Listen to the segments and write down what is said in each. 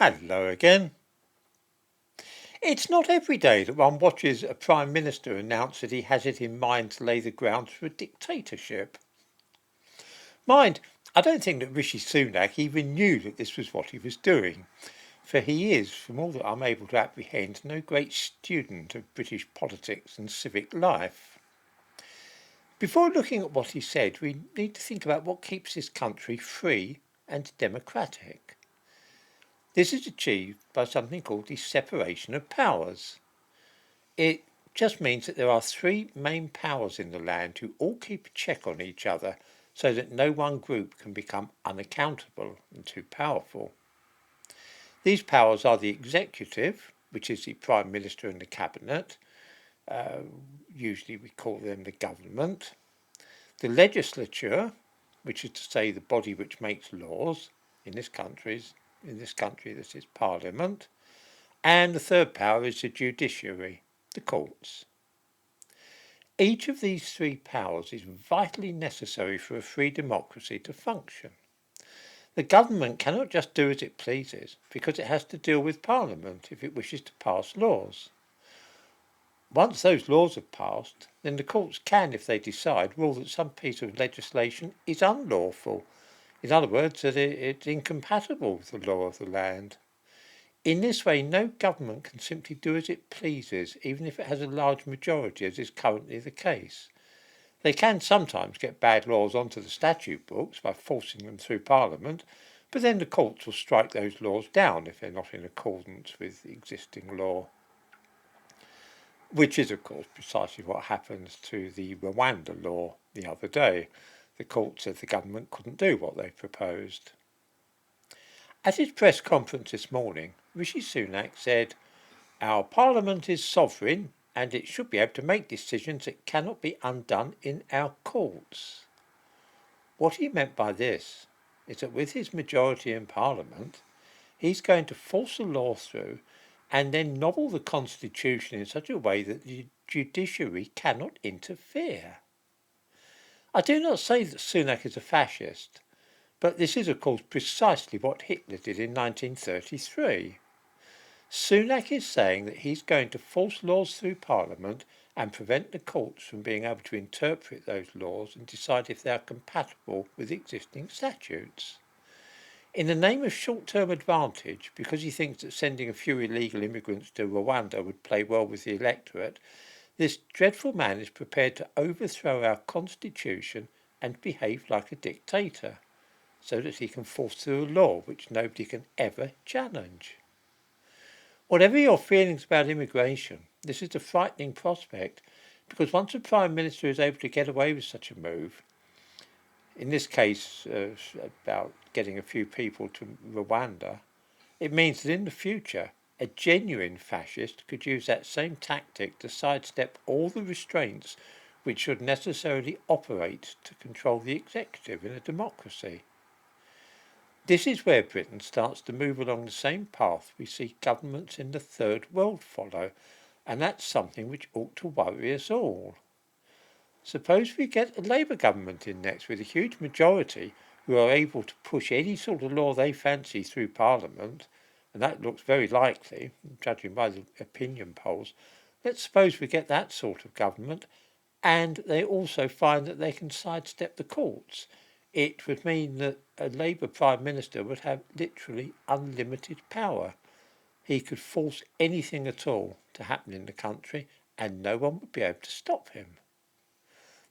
Hello again. It's not every day that one watches a Prime Minister announce that he has it in mind to lay the grounds for a dictatorship. Mind, I don't think that Rishi Sunak even knew that this was what he was doing, for he is, from all that I'm able to apprehend, no great student of British politics and civic life. Before looking at what he said, we need to think about what keeps this country free and democratic. This is achieved by something called the separation of powers. It just means that there are three main powers in the land who all keep a check on each other so that no one group can become unaccountable and too powerful. These powers are the executive, which is the Prime Minister and the Cabinet. Usually we call them the government. The legislature, which is to say the body which makes laws. In this country, this is Parliament. And the third power is the judiciary, the courts. Each of these three powers is vitally necessary for a free democracy to function. The government cannot just do as it pleases, because it has to deal with Parliament if it wishes to pass laws. Once those laws are passed, then the courts can, if they decide, rule that some piece of legislation is unlawful. In other words, that it's incompatible with the law of the land. In this way, no government can simply do as it pleases, even if it has a large majority, as is currently the case. They can sometimes get bad laws onto the statute books by forcing them through Parliament, but then the courts will strike those laws down if they're not in accordance with the existing law. Which is, of course, precisely what happened to the Rwanda law the other day. The court said the government couldn't do what they proposed. At his press conference this morning, Rishi Sunak said, "Our Parliament is sovereign and it should be able to make decisions that cannot be undone in our courts." What he meant by this is that with his majority in Parliament, he's going to force a law through and then nobble the Constitution in such a way that the judiciary cannot interfere. I do not say that Sunak is a fascist, but this is of course precisely what Hitler did in 1933. Sunak is saying that he's going to force laws through Parliament and prevent the courts from being able to interpret those laws and decide if they are compatible with existing statutes. In the name of short-term advantage, because he thinks that sending a few illegal immigrants to Rwanda would play well with the electorate, this dreadful man is prepared to overthrow our constitution and behave like a dictator, so that he can force through a law which nobody can ever challenge. Whatever your feelings about immigration, this is a frightening prospect, because once a Prime Minister is able to get away with such a move, in this case about getting a few people to Rwanda, it means that in the future a genuine fascist could use that same tactic to sidestep all the restraints which should necessarily operate to control the executive in a democracy. This is where Britain starts to move along the same path we see governments in the Third World follow, and that's something which ought to worry us all. Suppose we get a Labour government in next with a huge majority who are able to push any sort of law they fancy through Parliament, and that looks very likely, judging by the opinion polls. Let's suppose we get that sort of government, and they also find that they can sidestep the courts. It would mean that a Labour Prime Minister would have literally unlimited power. He could force anything at all to happen in the country, and no one would be able to stop him.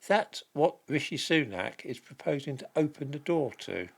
That's what Rishi Sunak is proposing to open the door to.